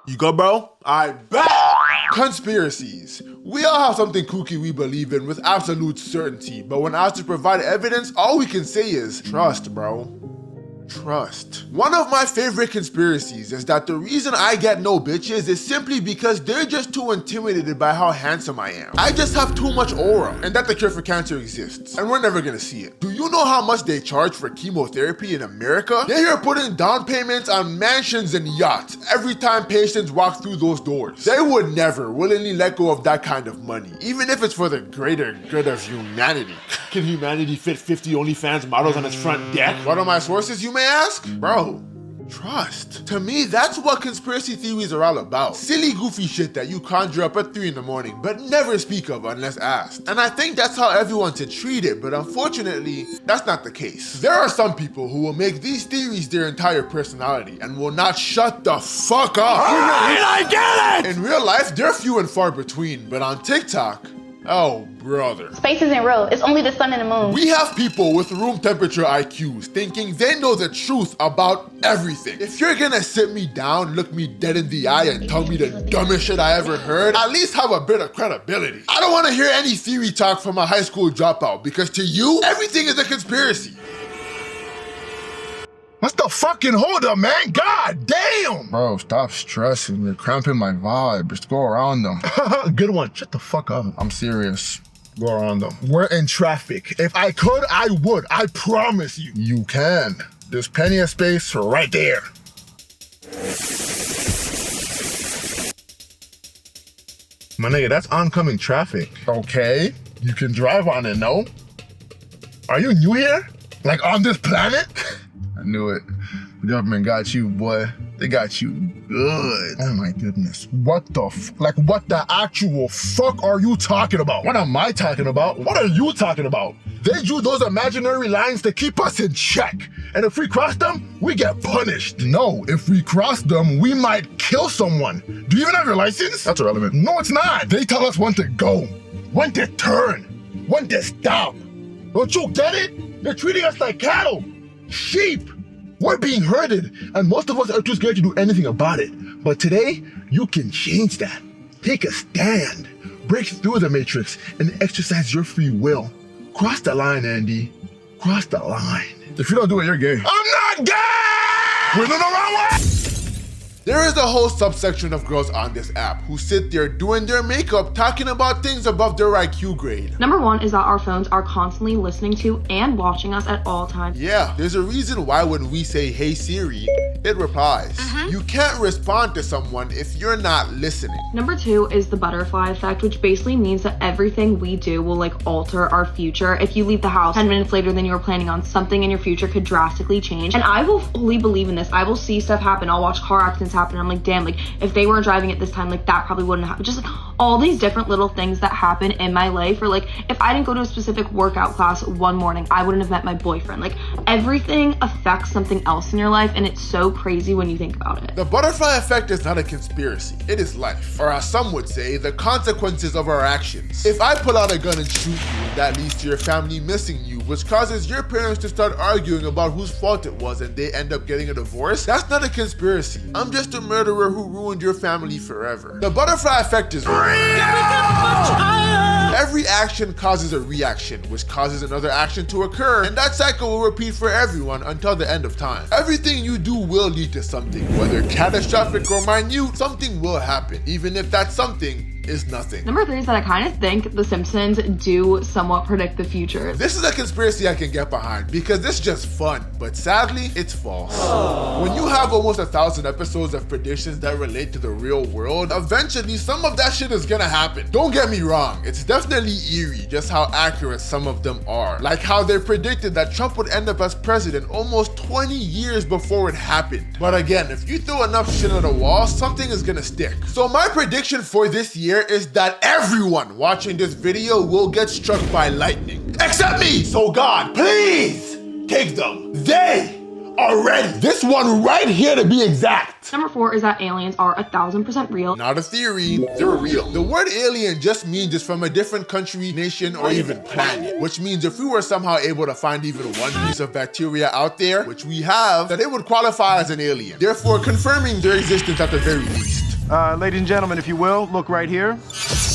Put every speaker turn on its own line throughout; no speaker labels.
You good, bro? I bet. Conspiracies. We all have something kooky we believe in with absolute certainty, but when asked to provide evidence, all we can say is trust, bro. Trust. One of my favorite conspiracies is that the reason I get no bitches is simply because they're just too intimidated by how handsome I am. I just have too much aura, and that the cure for cancer exists, and we're never gonna see it. Do you know how much they charge for chemotherapy in America? They're here putting down payments on mansions and yachts every time patients walk through those doors. They would never willingly let go of that kind of money, even if it's for the greater good of humanity. Can humanity fit 50 OnlyFans models on its front deck? What are my sources, you may ask? Bro, trust. To me, that's what conspiracy theories are all about. Silly, goofy shit that you conjure up at 3 in the morning, but never speak of unless asked. And I think that's how everyone should treat it, but unfortunately, that's not the case. There are some people who will make these theories their entire personality and will not shut the fuck up.
Alright, I get it!
In real life, they're few and far between, but on TikTok, oh, brother.
Space isn't real. It's only the sun and the moon.
We have people with room temperature IQs thinking they know the truth about everything. If you're gonna sit me down, look me dead in the eye, and tell me the dumbest shit I ever heard, at least have a bit of credibility. I don't wanna hear any theory talk from a high school dropout, because to you, everything is a conspiracy.
What's the fucking hold up, man? God damn!
Bro, stop stressing. You're cramping my vibe. Just go around them.
Good one. Shut the fuck up.
I'm serious.
Go around them. We're in traffic. If I could, I would. I promise you.
You can. There's plenty of space right there.
My nigga, that's oncoming traffic.
Okay. You can drive on it, no?
Are you new here? Like on this planet?
I knew it. The government got you, boy. They got you good.
Oh my goodness. What the what the actual fuck are you talking about?
What am I talking about?
What are you talking about? They drew those imaginary lines to keep us in check. And if we cross them, we get punished.
No, if we cross them, we might kill someone.
Do you even have your license?
That's irrelevant.
No, it's not. They tell us when to go, when to turn, when to stop. Don't you get it? They're treating us like cattle, sheep. We're being herded, and most of us are too scared to do anything about it. But today, you can change that. Take a stand, break through the matrix, and exercise your free will. Cross the line, Andy. Cross the line.
If you don't do it, you're gay.
I'm not gay! We're in the wrong way!
There is a whole subsection of girls on this app who sit there doing their makeup talking about things above their IQ grade.
Number one is that our phones are constantly listening to and watching us at all times.
Yeah, there's a reason why when we say, "Hey Siri," it replies. You can't respond to someone if you're not listening.
Number two is the butterfly effect, which basically means that everything we do will alter our future. If you leave the house 10 minutes later than you were planning on, something in your future could drastically change. And I will fully believe in this. I will see stuff happen. I'll watch car accidents happen. I'm like, damn, if they weren't driving at this time, that probably wouldn't happen. Just all these different little things that happen in my life, or if I didn't go to a specific workout class one morning, I wouldn't have met my boyfriend. Everything affects something else in your life, and it's so crazy when you think about it.
The butterfly effect is not a conspiracy, it is life. Or as some would say, the consequences of our actions. If I pull out a gun and shoot you, that leads to your family missing you, which causes your parents to start arguing about whose fault it was and they end up getting a divorce, that's not a conspiracy. I'm just a murderer who ruined your family forever. The butterfly effect is real. Every action causes a reaction, which causes another action to occur, and that cycle will repeat for everyone until the end of time. Everything you do will lead to something, whether catastrophic or minute, something will happen, even if that something is nothing.
Number three is that I kind of think The Simpsons do somewhat predict the future.
This is a conspiracy I can get behind because it's just fun, but sadly, it's false. When you have almost 1,000 episodes of predictions that relate to the real world, eventually some of that shit is gonna happen. Don't get me wrong, it's definitely eerie just how accurate some of them are. Like how they predicted that Trump would end up as president almost 20 years before it happened. But again, if you throw enough shit at a wall, something is gonna stick. So my prediction for this year is that everyone watching this video will get struck by lightning. Except me! So God, please take them. They are ready. This one right here to be exact.
Number four is that aliens are 1,000% real.
Not a theory, they're real. The word alien just means it's from a different country, nation, or even planet. Which means if we were somehow able to find even one piece of bacteria out there, which we have, that it would qualify as an alien. Therefore confirming their existence at the very least.
Ladies and gentlemen, if you will, look right here.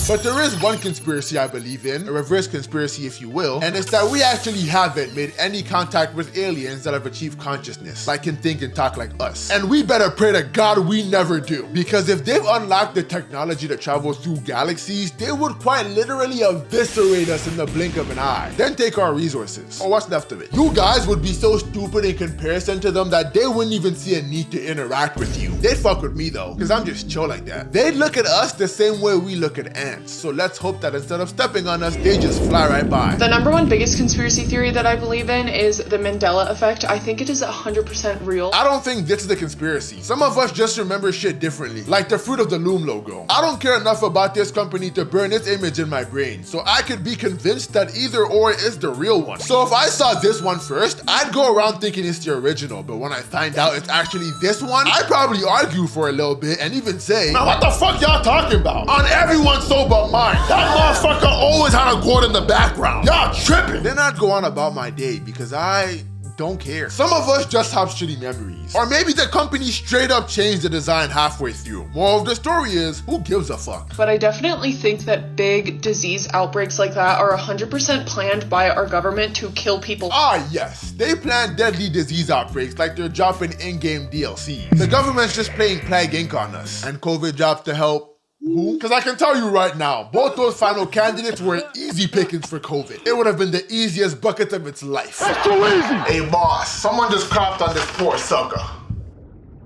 But there is one conspiracy I believe in, a reverse conspiracy if you will, and it's that we actually haven't made any contact with aliens that have achieved consciousness, like can think and talk like us. And we better pray to God we never do, because if they've unlocked the technology that travels through galaxies, they would quite literally eviscerate us in the blink of an eye, then take our resources, or what's left of it. You guys would be so stupid in comparison to them that they wouldn't even see a need to interact with you. They'd fuck with me though, because I'm just chill like that. They'd look at us the same way we look at ants. So let's hope that instead of stepping on us, they just fly right by.
The number one biggest conspiracy theory that I believe in is the Mandela effect. I think it is 100% real.
I don't think this is a conspiracy. Some of us just remember shit differently, like the Fruit of the Loom logo. I don't care enough about this company to burn its image in my brain, so I could be convinced that either or is the real one. So if I saw this one first, I'd go around thinking it's the original, but when I find out it's actually this one, I'd probably argue for a little bit and even say, man, what the fuck y'all talking about? On everyone's soul but mine. That motherfucker always had a gourd in the background. Y'all tripping. Then I'd go on about my day because I don't care. Some of us just have shitty memories. Or maybe the company straight up changed the design halfway through. Moral of the story is, who gives a fuck?
But I definitely think that big disease outbreaks like that are 100% planned by our government to kill people.
Ah yes, they plan deadly disease outbreaks like they're dropping in-game DLC. The government's just playing Plague Inc. on us. And COVID jobs to help who? Because I can tell you right now, both those final candidates were easy pickings for COVID. It would have been the easiest bucket of its life.
That's too easy.
Hey boss, someone just coughed on this poor sucker.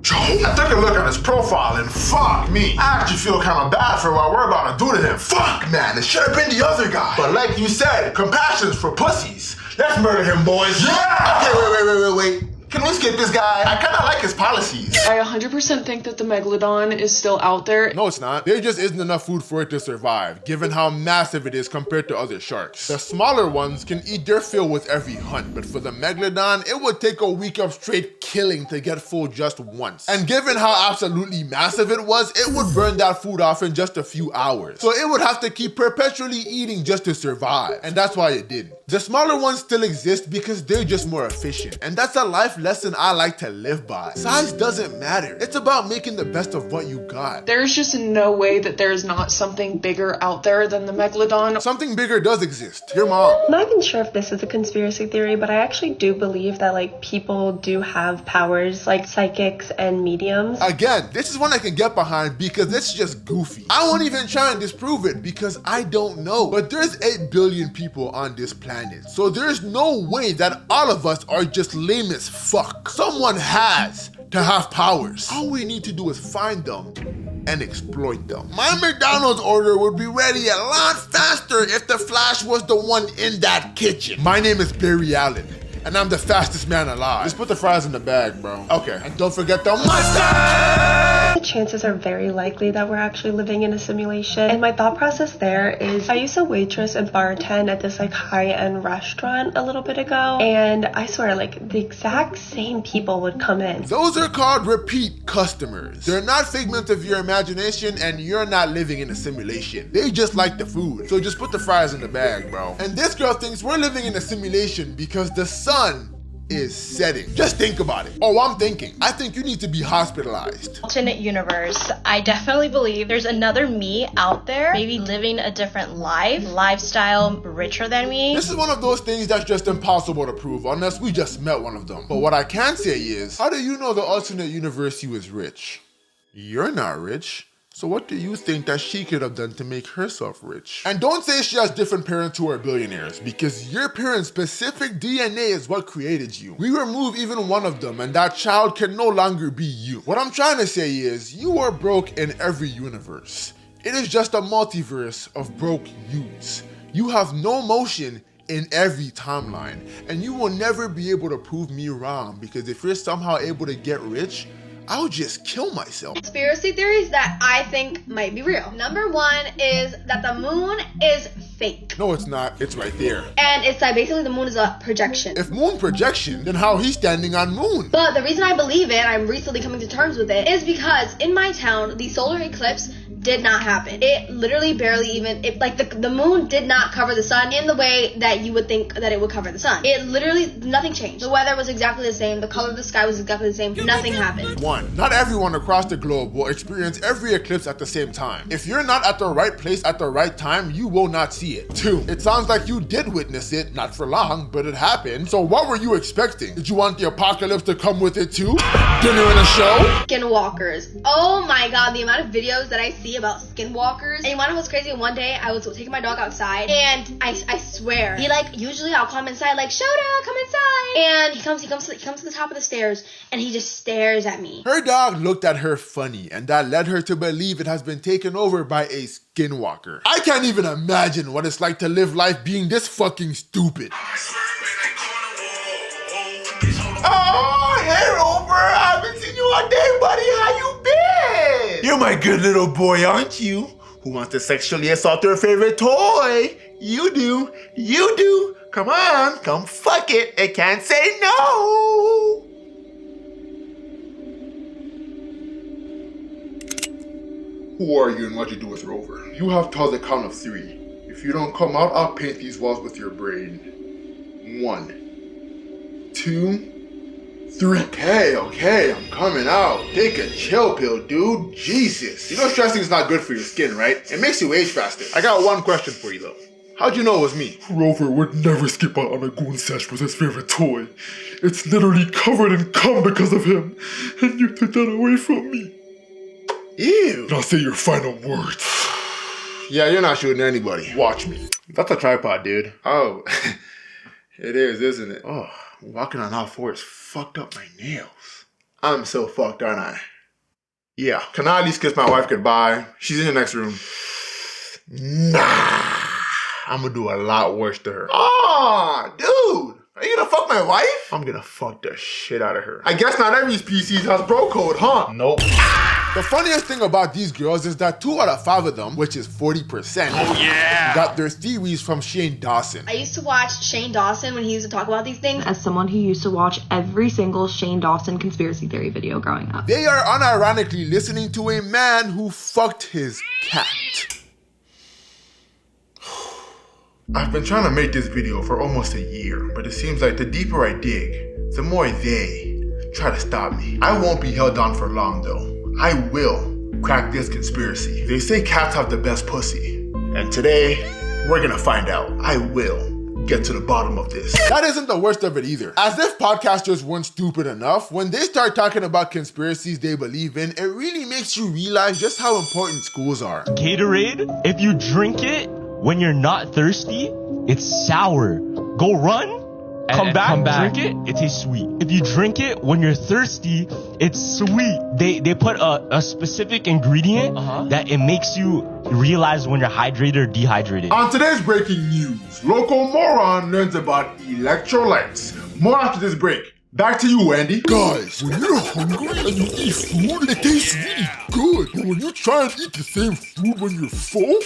Joe? I took a look at his profile and fuck me. I actually feel kind of bad for what we're about to do to him. Fuck man, it should have been the other guy. But like you said, compassion's for pussies. Let's murder him, boys. Yeah! Okay, wait. Can we skip this guy? I kinda like his policies.
I 100% think that the megalodon is still out there.
No, it's not. There just isn't enough food for it to survive, given how massive it is compared to other sharks. The smaller ones can eat their fill with every hunt, but for the megalodon, it would take a week of straight killing to get full just once. And given how absolutely massive it was, it would burn that food off in just a few hours. So it would have to keep perpetually eating just to survive, and that's why it didn't. The smaller ones still exist because they're just more efficient, and that's a life lesson I like to live by. Size doesn't matter. It's about making the best of what you got.
There's just no way that there's not something bigger out there than the megalodon.
Something bigger does exist. Your mom.
I'm not even sure if this is a conspiracy theory, but I actually do believe that like people do have powers like psychics and mediums.
Again, this is one I can get behind because it's just goofy. I won't even try and disprove it because I don't know. But there's 8 billion people on this planet. So there's no way that all of us are just lame as fuck. Someone has to have powers. All we need to do is find them and exploit them. My McDonald's order would be ready a lot faster if the Flash was the one in that kitchen. My name is Barry Allen, and I'm the fastest man alive. Just put the fries in the bag, bro. Okay, and don't forget the mustard!
The chances are very likely that we're actually living in a simulation. And my thought process there is I used to waitress and bartend at this like high-end restaurant a little bit ago. And I swear like the exact same people would come in.
Those are called repeat customers. They're not figments of your imagination and you're not living in a simulation. They just like the food. So just put the fries in the bag, bro. And this girl thinks we're living in a simulation because the sun is setting. Just think about it. Oh, I'm thinking. I think you need to be hospitalized.
Alternate universe. I definitely believe there's another me out there, maybe living a different lifestyle richer than me.
This is one of those things that's just impossible to prove unless we just met one of them. But what I can say is, how do you know the alternate universe you is rich? You're not rich. So what do you think that she could have done to make herself rich? And don't say she has different parents who are billionaires, because your parents' specific DNA is what created you. We remove even one of them and that child can no longer be you. What I'm trying to say is, you are broke in every universe. It is just a multiverse of broke yous. You have no motion in every timeline, and you will never be able to prove me wrong, because if you're somehow able to get rich, I'll just kill myself.
Conspiracy theories that I think might be real. Number one is that the moon is fake.
No, it's not. It's right there.
And it's like basically the moon is a projection.
If moon projection, then how he's standing on moon?
But the reason I believe it, I'm recently coming to terms with it, is because in my town, the solar eclipse did not happen. It literally barely even, the moon did not cover the sun in the way that you would think that it would cover the sun. It literally, nothing changed. The weather was exactly the same. The color of the sky was exactly the same. Nothing happened.
1. Not everyone across the globe will experience every eclipse at the same time. If you're not at the right place at the right time, you will not see it. 2. It sounds like you did witness it, not for long, but it happened. So what were you expecting? Did you want the apocalypse to come with it too? Dinner and a show?
Skinwalkers. Oh my god, the amount of videos that I see about skinwalkers. And you wanna know what's crazy? One day I was taking my dog outside and I swear, usually I'll come inside like, Shoda, come inside. And he comes to the top of the stairs and he just stares at me.
Her dog looked at her funny, and that led her to believe it has been taken over by a skinwalker. I can't even imagine what it's like to live life being this fucking stupid. Oh, hey Rover, I haven't seen you all day, buddy. How you been? You're my good little boy, aren't you? Who wants to sexually assault their favorite toy? You do. You do. Come on, come fuck it. It can't say no. Who are you and what you do with Rover? You have till the count of 3. If you don't come out, I'll paint these walls with your brain. 1, 2, 3. Okay, I'm coming out. Take a chill pill, dude. Jesus. You know stressing is not good for your skin, right? It makes you age faster. I got one question for you though. How'd you know it was me?
Rover would never skip out on a goon sesh with his favorite toy. It's literally covered in cum because of him. And you took that away from me.
Ew.
Now say your final words.
Yeah, you're not shooting anybody.
Watch me.
That's a tripod, dude. Oh, it is, isn't it? Oh, walking on all fours fucked up my nails. I'm so fucked, aren't I? Yeah. Can I at least kiss my wife goodbye? She's in the next room. Nah. I'm gonna do a lot worse to her. Ah, dude. Are you gonna fuck my wife? I'm gonna fuck the shit out of her. I guess not every species has bro code, huh? Nope. The funniest thing about these girls is that 2 out of 5 of them, which is 40%, got their theories from Shane Dawson.
I used to watch Shane Dawson when he used to talk about these things.
As someone who used to watch every single Shane Dawson conspiracy theory video growing up.
They are unironically listening to a man who fucked his cat. I've been trying to make this video for almost a year, but it seems like the deeper I dig, the more they try to stop me. I won't be held down for long though. I will crack this conspiracy. They say cats have the best pussy, and today we're gonna find out. I will get to the bottom of this. That isn't the worst of it either. As if podcasters weren't stupid enough, when they start talking about conspiracies they believe in, it really makes you realize just how important schools are.
Gatorade, if you drink it when you're not thirsty, it's sour. Go run, come back, drink it, it tastes sweet. If you drink it when you're thirsty, it's sweet. They put a specific ingredient that it makes you realize when you're hydrated or dehydrated.
On today's breaking news, local moron learns about electrolytes. More after this break. Back to you, Andy. Guys, when you're hungry and you eat food, it tastes really good. But when you try and eat the same food when you're full,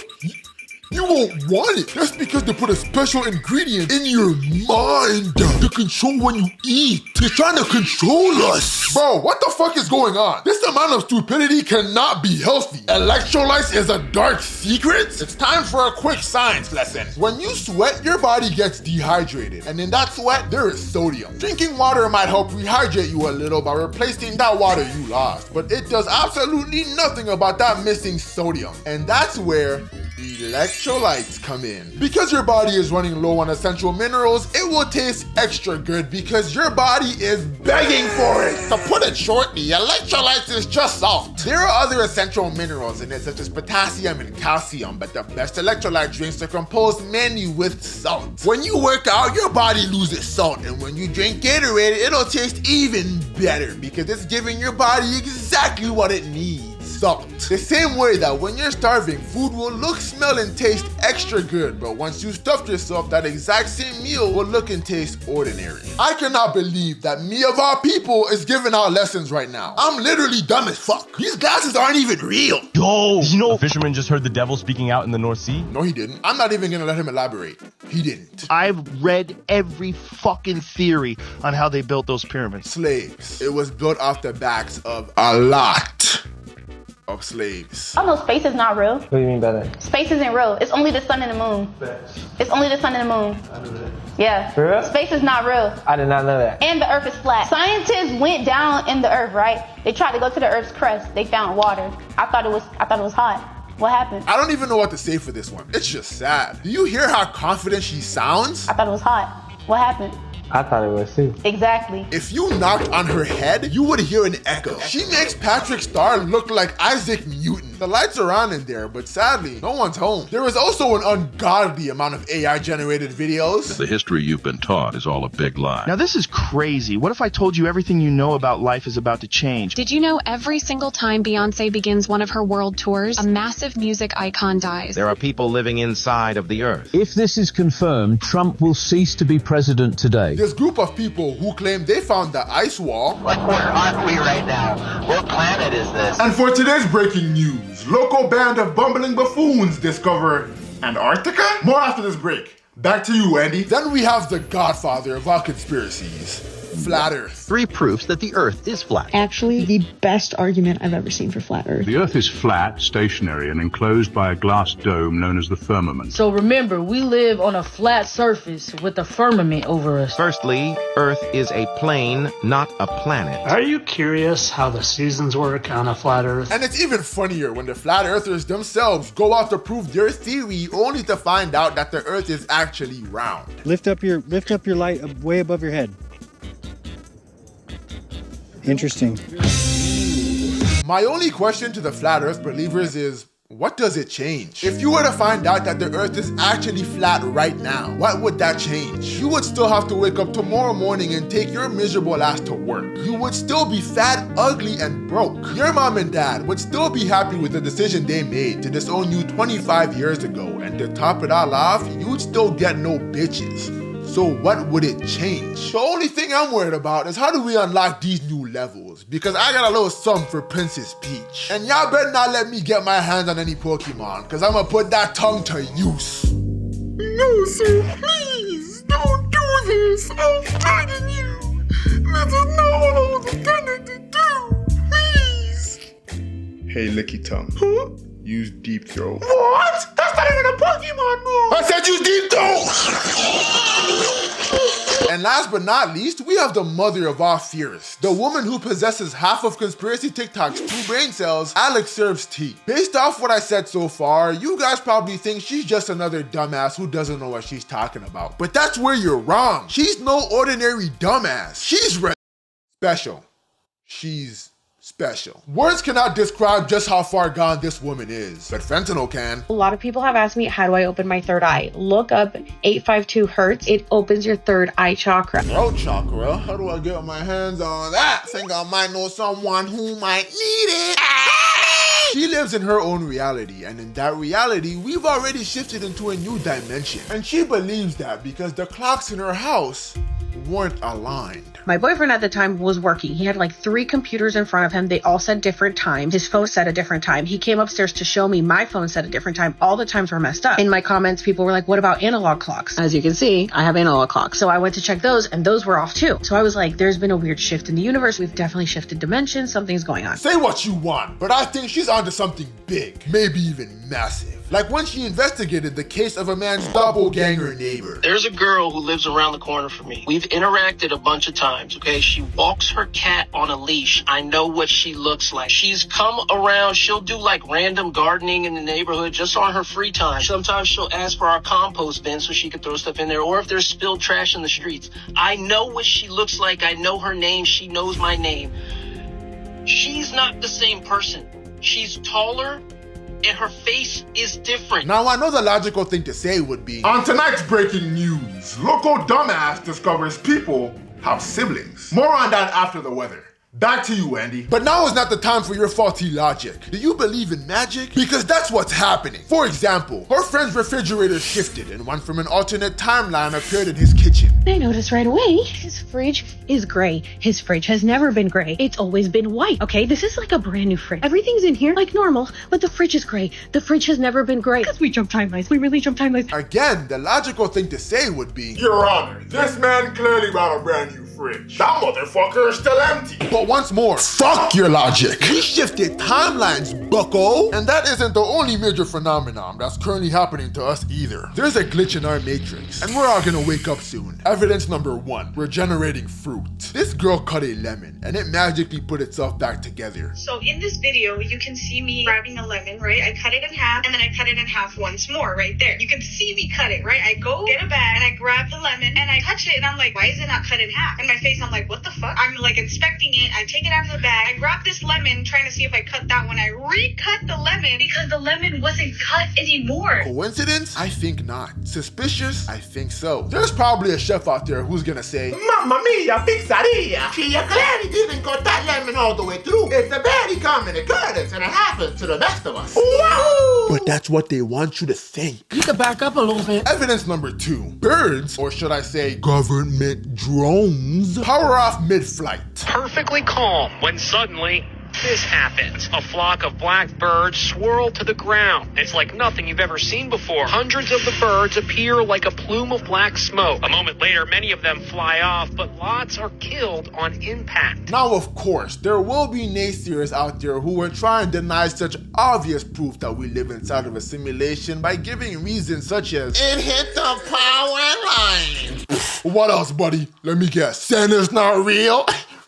you won't want it. That's because they put a special ingredient in your mind to control when you eat. They're trying to control us. Bro, what the fuck is going on? This amount of stupidity cannot be healthy. Electrolytes is a dark secret? It's time for a quick science lesson. When you sweat, your body gets dehydrated. And in that sweat, there is sodium. Drinking water might help rehydrate you a little by replacing that water you lost. But it does absolutely nothing about that missing sodium. And that's where electrolytes come in. Because your body is running low on essential minerals, it will taste extra good because your body is begging for it. To put it shortly, electrolytes is just salt. There are other essential minerals in it such as potassium and calcium, but the best electrolyte drinks are composed mainly with salt. When you work out, your body loses salt, and when you drink Gatorade, it'll taste even better because it's giving your body exactly what it needs. Salt. The same way that when you're starving, food will look, smell, and taste extra good, but once you stuffed yourself, that exact same meal will look and taste ordinary. I cannot believe that me of all people is giving out lessons right now. I'm literally dumb as fuck. These glasses aren't even real.
Yo, you know, a fisherman just heard the devil speaking out in the North Sea?
No, he didn't. I'm not even gonna let him elaborate. He didn't.
I've read every fucking theory on how they built those pyramids.
Slaves. It was built off the backs of a lot of slaves.
Oh no, space is not real.
What do you mean by that?
Space isn't real. It's only the sun and the moon. It's only the sun and the moon.
I knew that.
Yeah.
For real?
Space is not real.
I did not know that.
And the earth is flat. Scientists went down in the earth, right? They tried to go to the earth's crust. They found water. I thought it was hot. What happened?
I don't even know what to say for this one. It's just sad. Do you hear how confident she sounds?
I thought it was hot. What happened?
I thought it was too.
Exactly.
If you knocked on her head, you would hear an echo. She makes Patrick Star look like Isaac Newton. The lights are on in there, but sadly, no one's home. There is also an ungodly amount of AI-generated videos.
The history you've been taught is all a big lie.
Now this is crazy. What if I told you everything you know about life is about to change?
Did you know every single time Beyonce begins one of her world tours, a massive music icon dies?
There are people living inside of the earth.
If this is confirmed, Trump will cease to be president today.
This group of people who claim they found the ice wall.
Where are we right now? What planet is this?
And for today's breaking news, local band of bumbling buffoons discover Antarctica? More after this break. Back to you, Andy. Then we have the godfather of all conspiracies, Flat Earth.
3 proofs that the Earth is flat.
Actually, the best argument I've ever seen for flat Earth.
The Earth is flat, stationary, and enclosed by a glass dome known as the firmament.
So remember, we live on a flat surface with a firmament over us.
Firstly, Earth is a plane, not a planet.
Are you curious how the seasons work on a flat Earth?
And it's even funnier when the flat earthers themselves go out to prove their theory only to find out that the Earth is actually round.
Lift up your light way above your head. Interesting.
My only question to the flat earth believers is, what does it change? If you were to find out that the earth is actually flat right now, what would that change? You would still have to wake up tomorrow morning and take your miserable ass to work. You would still be fat, ugly, and broke. Your mom and dad would still be happy with the decision they made to disown you 25 years ago, and to top it all off, you'd still get no bitches. So what would it change? The only thing I'm worried about is how do we unlock these new levels? Because I got a little something for Princess Peach. And y'all better not let me get my hands on any Pokemon, because I'm gonna put that tongue to use.
No, sir, please, don't do this. I'm begging you. This is not what I was intending to do. Please.
Hey, Licky Tongue. Huh? Use Deep Throat.
What? That's not even a Pokemon move.
I said use Deep Throat! And last but not least, we have the mother of all fears. The woman who possesses half of Conspiracy TikTok's 2 brain cells, Alex serves tea. Based off what I said so far, you guys probably think she's just another dumbass who doesn't know what she's talking about. But that's where you're wrong. She's no ordinary dumbass. She's special. She's special. Words cannot describe just how far gone this woman is, but fentanyl can.
A lot of people have asked me, how do I open my third eye? Look up 852 Hertz. It opens your third eye chakra.
Throat chakra? How do I get my hands on that? Think I might know someone who might need it. She lives in her own reality, and in that reality, we've already shifted into a new dimension. And she believes that because the clocks in her house weren't aligned.
My boyfriend at the time was working. He had like 3 computers in front of him. They all said different times. His phone said a different time. He came upstairs to show me my phone said a different time. All the times were messed up. In my comments, people were like, what about analog clocks? As you can see, I have analog clocks. So I went to check those and those were off too. So I was like, there's been a weird shift in the universe. We've definitely shifted dimensions. Something's going on.
Say what you want, but I think she's onto something big, maybe even massive. Like when she investigated the case of a man's doppelganger neighbor.
There's a girl who lives around the corner from me. We've interacted a bunch of times, okay? She walks her cat on a leash. I know what she looks like. She's come around. She'll do like random gardening in the neighborhood just on her free time. Sometimes she'll ask for our compost bin so she can throw stuff in there, or if there's spilled trash in the streets. I know what she looks like. I know her name. She knows my name. She's not the same person. She's taller, and her face is different.
Now I know the logical thing to say would be, on tonight's breaking news, local dumbass discovers people have siblings. More on that after the weather. Back to you, Andy. But now is not the time for your faulty logic. Do you believe in magic? Because that's what's happening. For example, her friend's refrigerator shifted and one from an alternate timeline appeared in his kitchen.
I noticed right away, his fridge is gray. His fridge has never been gray. It's always been white, okay? This is like a brand new fridge. Everything's in here like normal, but the fridge is gray. The fridge has never been gray. Because we jump timelines. We really jump timelines.
Again, the logical thing to say would be, Your Honor, this man clearly bought a brand new fridge.
fridge. That motherfucker is still empty.
But once more, fuck your logic. We shifted timelines, bucko. And that isn't the only major phenomenon that's currently happening to us either. There's a glitch in our matrix, and we're all gonna wake up soon. Evidence number 1, we're generating fruit. This girl cut a lemon, and it magically put itself back together.
So in this video, you can see me grabbing a lemon, right? I cut it in half, and then I cut it in half once more, right there. You can see me cut it, right? I go get a bag, and I grab the lemon, and I touch it, and I'm like, why is it not cut in half? In my face, I'm like, what the fuck? I'm like inspecting it, I take it out of the bag, I grab this lemon, trying to see if I cut that one. I recut the lemon, because the lemon wasn't cut anymore.
Coincidence? I think not. Suspicious? I think so. There's probably a chef out there who's gonna say,
Mamma mia, pizzeria! She clearly didn't cut that lemon all the way through. It's a very common occurrence, and it happens to the best of us. Wahoo!
but that's what they want you to think.
You can back up a little bit.
Evidence number 2. Birds, or should I say government drones, power off mid-flight.
Perfectly calm when suddenly this happens. A flock of black birds swirl to the ground. It's like nothing you've ever seen before. Hundreds of the birds appear like a plume of black smoke. A moment later, many of them fly off, but lots are killed on impact.
Now, of course, there will be naysayers out there who will try and deny such obvious proof that we live inside of a simulation by giving reasons such as, it hit the power line. What else, buddy? Let me guess. Santa's not real?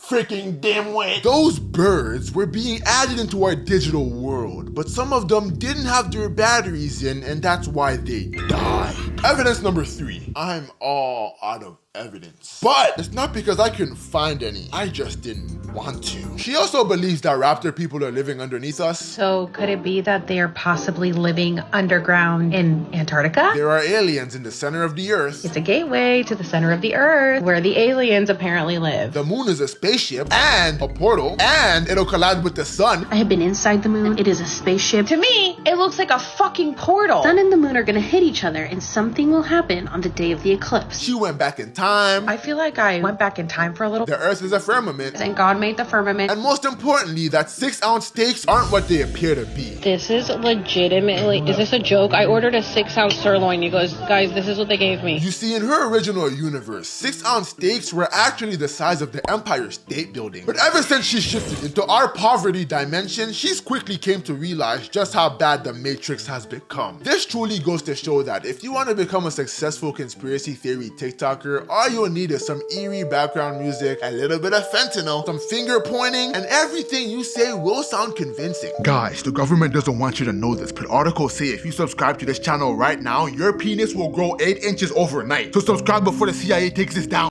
Freaking dimwit. Those birds were being added into our digital world, but some of them didn't have their batteries in, and that's why they died. Evidence number 3. I'm all out of evidence. But it's not because I couldn't find any. I just didn't want to. She also believes that raptor people are living underneath us.
So could it be that they are possibly living underground in Antarctica?
There are aliens in the center of the earth.
It's a gateway to the center of the earth where the aliens apparently live.
The moon is a spaceship and a portal, and it'll collide with the sun.
I have been inside the moon. It is a spaceship. To me, it looks like a fucking portal. Sun and the moon are gonna hit each other and something will happen on the day of the eclipse.
She went back in time.
I feel like I went back in time for a little.
The earth is a firmament.
And God made the firmament.
And most importantly, that 6-ounce steaks aren't what they appear to be.
This is legitimately, is this a joke? I ordered a 6-ounce sirloin. You guys, this is what they gave me.
You see, in her original universe, 6-ounce steaks were actually the size of the Empire State Building. But ever since she shifted into our poverty dimension, she's quickly came to realize just how bad the Matrix has become. This truly goes to show that if you want to become a successful conspiracy theory TikToker, all you'll need is some eerie background music, a little bit of fentanyl, some finger pointing, and everything you say will sound convincing. Guys, the government doesn't want you to know this, but articles say if you subscribe to this channel right now, your penis will grow 8 inches overnight. So subscribe before the CIA takes this down.